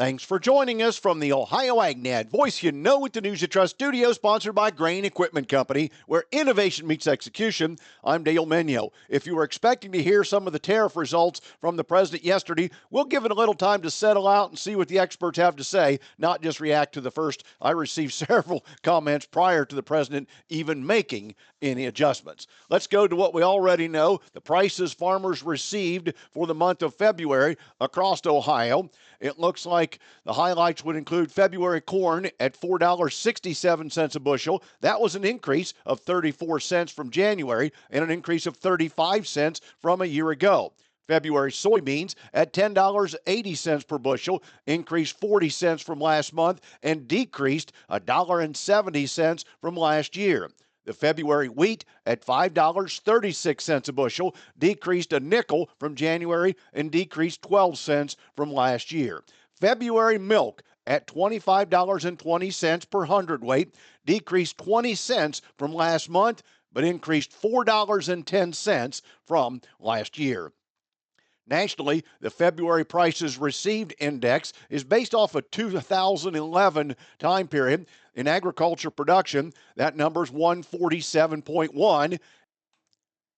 Thanks for joining us from the Ohio AgNet Voice You Know with the News You Trust studio, sponsored by Grain Equipment Company, where innovation meets execution. I'm Dale Menyo. If you were expecting to hear some of the tariff results from the president yesterday, we'll give it a little time to settle out and see what the experts have to say, not just react to the first. I received several comments prior to the president even making any adjustments. Let's go to what we already know, the prices farmers received for the month of February across Ohio. It looks like the highlights would include February corn at $4.67 a bushel. That was an increase of 34 cents from January and an increase of 35 cents from a year ago. February soybeans at $10.80 per bushel, increased 40 cents from last month and decreased $1.70 from last year. The February wheat at $5.36 a bushel, decreased a nickel from January and decreased 12 cents from last year. February milk at $25.20 per hundredweight, decreased 20 cents from last month, but increased $4.10 from last year. Nationally, the February prices received index is based off a 2011 time period. In agriculture production, that number is 147.1,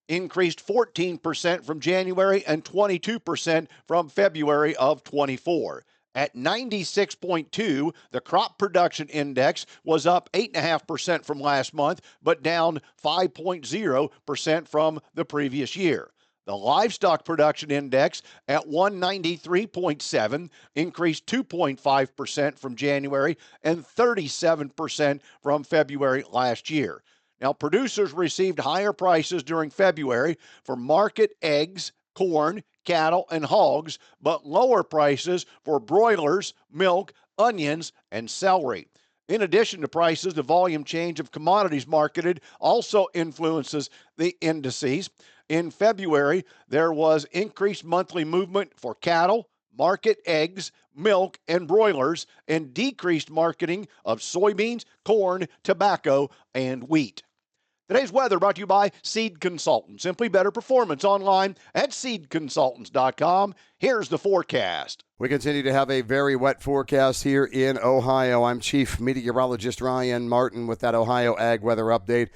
increased 14% from January and 22% from February of 24. At 96.2, the crop production index was up 8.5% from last month, but down 5.0% from the previous year. The livestock production index at 193.7 increased 2.5% from January and 37% from February last year. Now, producers received higher prices during February for market eggs, corn, cattle, and hogs, but lower prices for broilers, milk, onions, and celery. In addition to prices, the volume change of commodities marketed also influences the indices. In February, there was increased monthly movement for cattle, market eggs, milk, and broilers, and decreased marketing of soybeans, corn, tobacco, and wheat. Today's weather brought to you by Seed Consultants. Simply better performance online at seedconsultants.com. Here's the forecast. We continue to have a very wet forecast here in Ohio. I'm Chief Meteorologist Ryan Martin with that Ohio Ag Weather Update.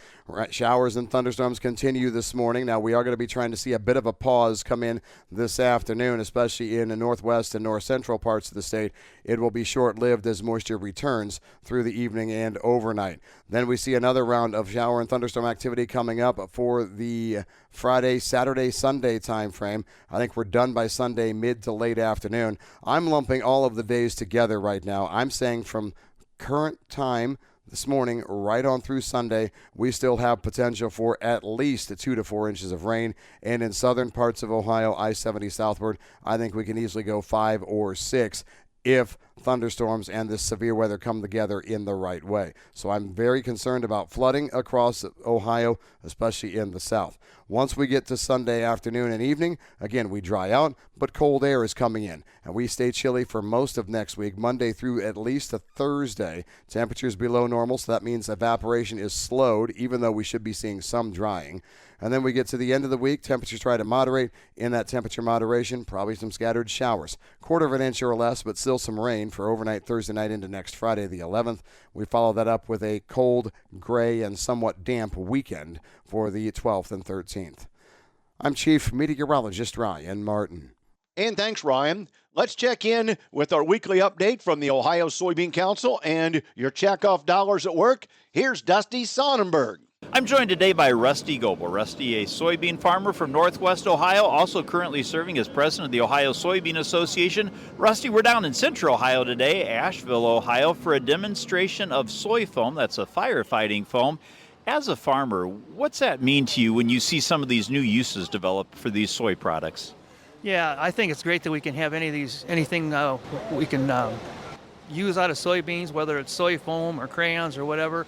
Showers and thunderstorms continue this morning. Now, we are going to be trying to see a bit of a pause come in this afternoon, especially in the northwest and north central parts of the state. It will be short-lived as moisture returns through the evening and overnight. Then we see another round of shower and thunderstorm activity coming up for the Friday, Saturday, Sunday time frame. I think we're done by Sunday mid to late afternoon. I'm lumping all of the days together right now. I'm saying from current time this morning right on through Sunday, we still have potential for at least 2 to 4 inches of rain. And in southern parts of Ohio, I-70 southward, I think we can easily go 5 or 6 if thunderstorms and this severe weather come together in the right way. So I'm very concerned about flooding across Ohio, especially in the south. Once we get to Sunday afternoon and evening, again, we dry out, but cold air is coming in, and we stay chilly for most of next week, Monday through at least a Thursday. Temperatures below normal, so that means evaporation is slowed, even though we should be seeing some drying. And then we get to the end of the week, temperatures try to moderate. In that temperature moderation, probably some scattered showers. 1/4 inch or less, but still some rain for overnight Thursday night into next Friday the 11th. We follow that up with a cold, gray, and somewhat damp weekend for the 12th and 13th. I'm Chief Meteorologist Ryan Martin. And thanks, Ryan. Let's check in with our weekly update from the Ohio Soybean Council and your checkoff dollars at work. Here's Dusty Sonnenberg. I'm joined today by Rusty Goebel. Rusty, a soybean farmer from Northwest Ohio, also currently serving as president of the Ohio Soybean Association. Rusty, we're down in Central Ohio today, Asheville, Ohio, for a demonstration of soy foam. That's a firefighting foam. As a farmer, what's that mean to you when you see some of these new uses develop for these soy products? Yeah, I think it's great that we can have anything we can use out of soybeans, whether it's soy foam or crayons or whatever.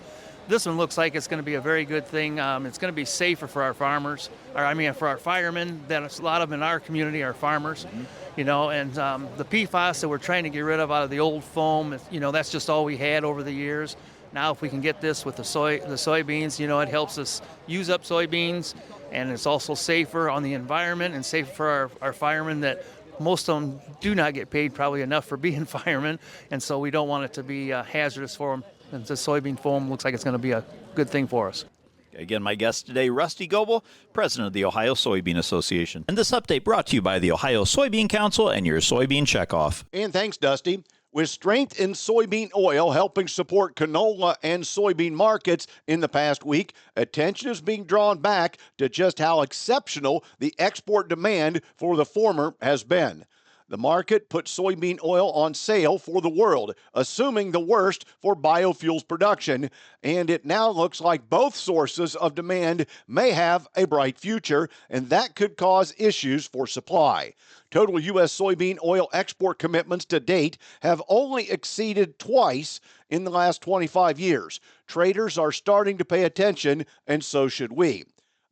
This one looks like it's going to be a very good thing. It's going to be safer for our farmers, for our firemen. That a lot of them in our community are farmers, and the PFAS that we're trying to get rid of out of the old foam, that's just all we had over the years. Now, if we can get this with the soybeans, it helps us use up soybeans, and it's also safer on the environment and safer for our firemen that most of them do not get paid probably enough for being firemen, and so we don't want it to be hazardous for them. And the soybean foam looks like it's going to be a good thing for us. Again, my guest today, Rusty Goebel, president of the Ohio Soybean Association. And this update brought to you by the Ohio Soybean Council and your soybean checkoff. And thanks, Dusty. With strength in soybean oil helping support canola and soybean markets in the past week, attention is being drawn back to just how exceptional the export demand for the former has been. The market put soybean oil on sale for the world, assuming the worst for biofuels production, and it now looks like both sources of demand may have a bright future, and that could cause issues for supply. Total U.S. soybean oil export commitments to date have only exceeded twice in the last 25 years. Traders are starting to pay attention, and so should we.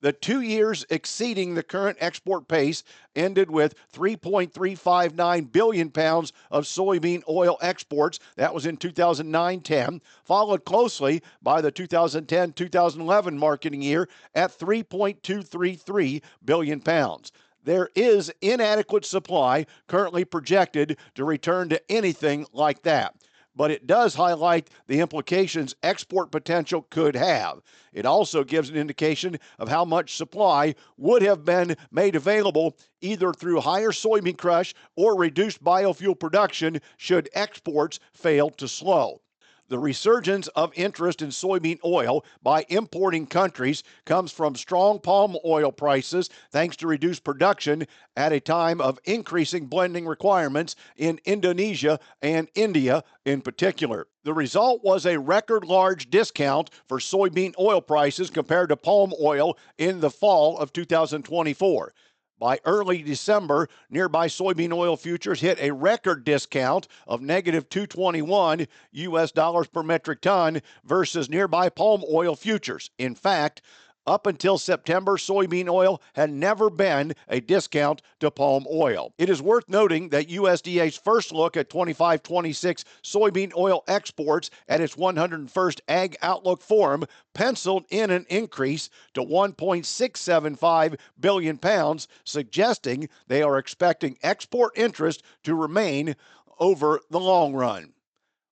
The 2 years exceeding the current export pace ended with 3.359 billion pounds of soybean oil exports. That was in 2009-10, followed closely by the 2010-2011 marketing year at 3.233 billion pounds. There is inadequate supply currently projected to return to anything like that. But it does highlight the implications export potential could have. It also gives an indication of how much supply would have been made available either through higher soybean crush or reduced biofuel production should exports fail to slow. The resurgence of interest in soybean oil by importing countries comes from strong palm oil prices thanks to reduced production at a time of increasing blending requirements in Indonesia and India in particular. The result was a record large discount for soybean oil prices compared to palm oil in the fall of 2024. By early December, nearby soybean oil futures hit a record discount of negative $221 US dollars per metric ton versus nearby palm oil futures. In fact, up until September, soybean oil had never been a discount to palm oil. It is worth noting that USDA's first look at 25-26 soybean oil exports at its 101st Ag Outlook Forum penciled in an increase to 1.675 billion pounds, suggesting they are expecting export interest to remain over the long run.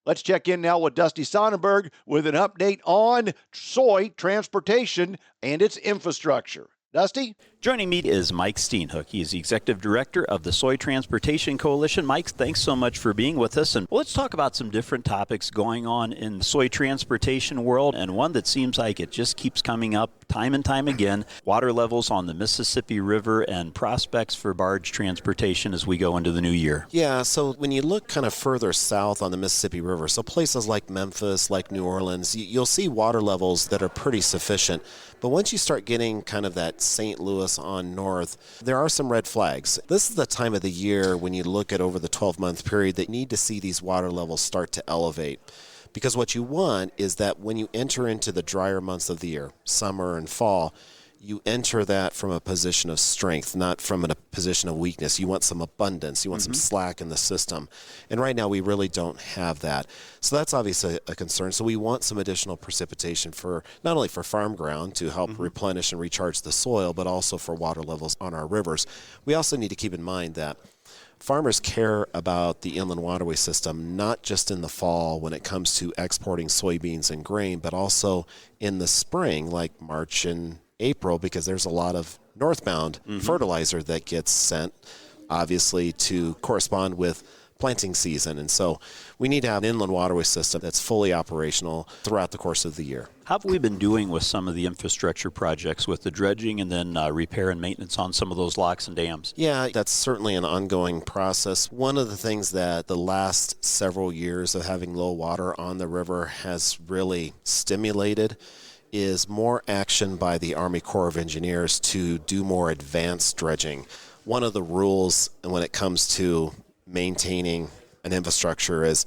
Let's check in now with Dusty Sonnenberg with an update on soy transportation and its infrastructure. Dusty? Joining me is Mike Steenhoek. He is the Executive Director of the Soy Transportation Coalition. Mike, thanks so much for being with us. And let's talk about some different topics going on in the soy transportation world, and one that seems like it just keeps coming up time and time again, water levels on the Mississippi River and prospects for barge transportation as we go into the new year. Yeah, so when you look kind of further south on the Mississippi River, so places like Memphis, like New Orleans, you'll see water levels that are pretty sufficient. But once you start getting kind of that St. Louis on north, there are some red flags. This is the time of the year when you look at over the 12-month period that you need to see these water levels start to elevate. Because what you want is that when you enter into the drier months of the year, summer and fall, you enter that from a position of strength, not from a position of weakness. You want some abundance. You want some slack in the system. And right now we really don't have that. So that's obviously a concern. So we want some additional precipitation for not only for farm ground to help replenish and recharge the soil, but also for water levels on our rivers. We also need to keep in mind that farmers care about the inland waterway system, not just in the fall when it comes to exporting soybeans and grain, but also in the spring, like March and April, because there's a lot of northbound fertilizer that gets sent, obviously, to correspond with planting season. And so we need to have an inland waterway system that's fully operational throughout the course of the year. How have we been doing with some of the infrastructure projects with the dredging and then repair and maintenance on some of those locks and dams? Yeah, that's certainly an ongoing process. One of the things that the last several years of having low water on the river has really stimulated is more action by the Army Corps of Engineers to do more advanced dredging. One of the rules when it comes to maintaining an infrastructure is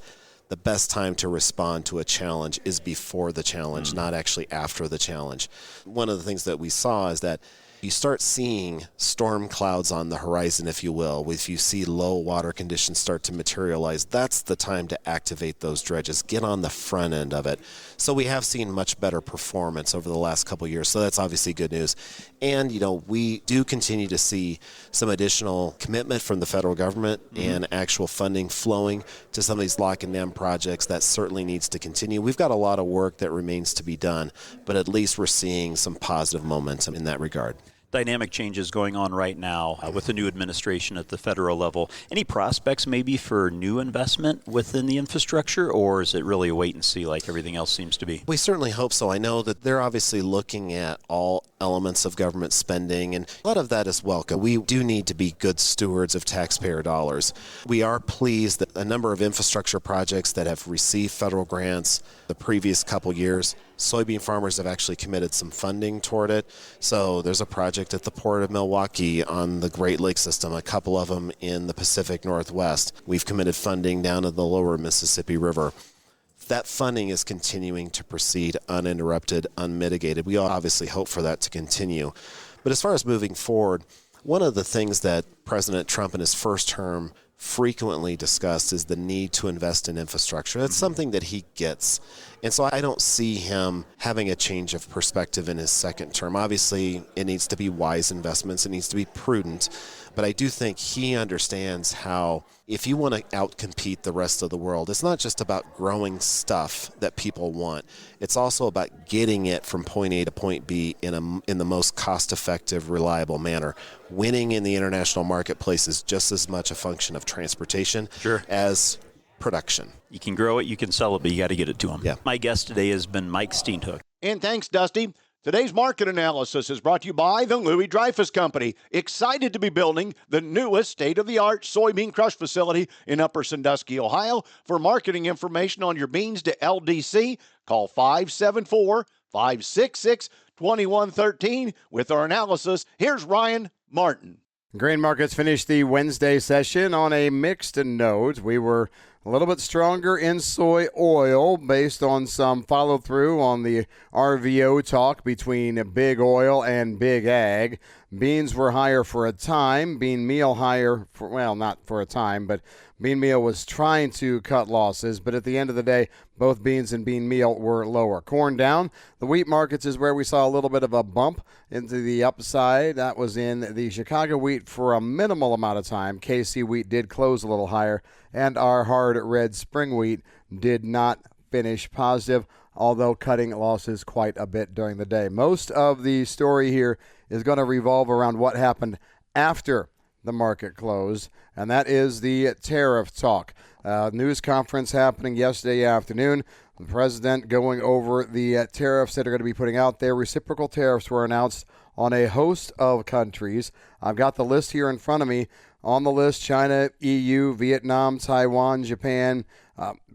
the best time to respond to a challenge is before the challenge, not actually after the challenge. One of the things that we saw is that you start seeing storm clouds on the horizon, if you will. If you see low water conditions start to materialize, that's the time to activate those dredges, get on the front end of it. So we have seen much better performance over the last couple of years. So that's obviously good news. And, we do continue to see some additional commitment from the federal government and actual funding flowing to some of these lock and dam projects. That certainly needs to continue. We've got a lot of work that remains to be done, but at least we're seeing some positive momentum in that regard. Dynamic changes going on right now with the new administration at the federal level. Any prospects maybe for new investment within the infrastructure, or is it really a wait and see like everything else seems to be? We certainly hope so. I know that they're obviously looking at all elements of government spending, and a lot of that is welcome. We do need to be good stewards of taxpayer dollars. We are pleased that a number of infrastructure projects that have received federal grants the previous couple years, soybean farmers have actually committed some funding toward it. So there's a project at the Port of Milwaukee on the Great Lakes system, a couple of them in the Pacific Northwest. We've committed funding down to the lower Mississippi River. That funding is continuing to proceed uninterrupted, unmitigated. We obviously hope for that to continue. But as far as moving forward, one of the things that President Trump in his first term frequently discussed is the need to invest in infrastructure. That's something that he gets. And so I don't see him having a change of perspective in his second term. Obviously, it needs to be wise investments. It needs to be prudent. But I do think he understands how if you want to outcompete the rest of the world, it's not just about growing stuff that people want. It's also about getting it from point A to point B in the most cost-effective, reliable manner. Winning in the international marketplace is just as much a function of transportation as production. You can grow it, you can sell it, but you got to get it to them. Yeah. My guest today has been Mike Steenhoek. And thanks, Dusty. Today's market analysis is brought to you by the Louis Dreyfus Company. Excited to be building the newest state-of-the-art soybean crush facility in Upper Sandusky, Ohio. For marketing information on your beans to LDC, call 574-566-2113. With our analysis, here's Ryan Martin. Grain markets finished the Wednesday session on a mixed note. We were a little bit stronger in soy oil based on some follow-through on the RVO talk between big oil and big ag. Beans were higher for a time. Bean meal higher for, well, not for a time, but bean meal was trying to cut losses. But at the end of the day, both beans and bean meal were lower. Corn down. The wheat markets is where we saw a little bit of a bump into the upside. That was in the Chicago wheat for a minimal amount of time. KC wheat did close a little higher, and our hard red spring wheat did not finish positive, although cutting losses quite a bit during the day. Most of the story here is going to revolve around what happened after the market closed, and that is the tariff talk. News conference happening yesterday afternoon. The president going over the tariffs that are going to be putting out there. Reciprocal tariffs were announced on a host of countries. I've got the list here in front of me. On the list, China, EU, Vietnam, Taiwan, Japan.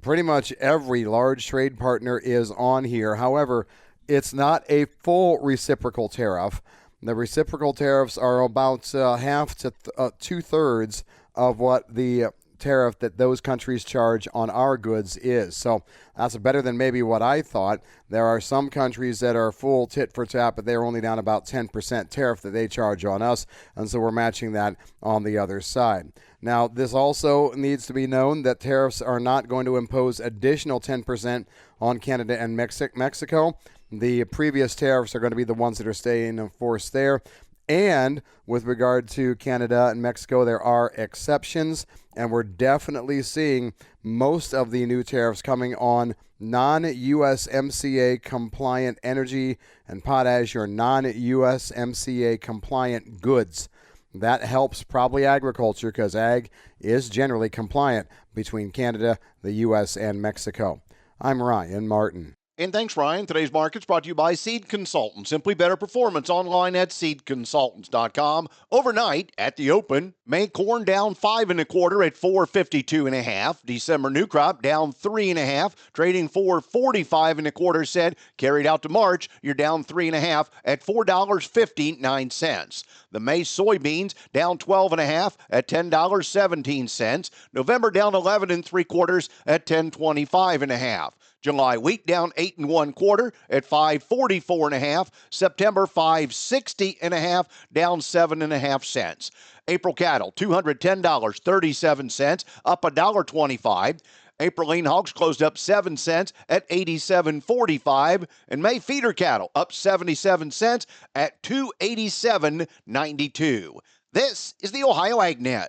Pretty much every large trade partner is on here. However, it's not a full reciprocal tariff. The reciprocal tariffs are about half to two-thirds of what the tariff that those countries charge on our goods is. So that's better than maybe what I thought. There are some countries that are full tit for tat, but they're only down about 10% tariff that they charge on us, and so we're matching that on the other side. Now, this also needs to be known that tariffs are not going to impose additional 10% on Canada and Mexico. The previous tariffs are going to be the ones that are staying in force there. And with regard to Canada and Mexico, there are exceptions, and we're definitely seeing most of the new tariffs coming on non-USMCA compliant energy and potash, or non-USMCA compliant goods. That helps probably agriculture because ag is generally compliant between Canada, the U.S., and Mexico. I'm Ryan Martin. And thanks, Ryan. Today's market's brought to you by Seed Consultants. Simply better performance online at seedconsultants.com. Overnight at the open, May corn down 5 1/4 at 452.5. December new crop down 3 1/2, trading for 45 1/4 cent. Carried out to March, you're down 3 1/2 at $4.59. The May soybeans down 12 1/2 at $10.17. November down 11 3/4 at $10.25 1/2. July wheat down 8 1/4 at 544.5. September 560.5, down 7.5 cents. April cattle $210.37, up $1.25. April lean hogs closed up 7 cents at 87.45, and May feeder cattle up 77 cents at 287.92. This is the Ohio AgNet.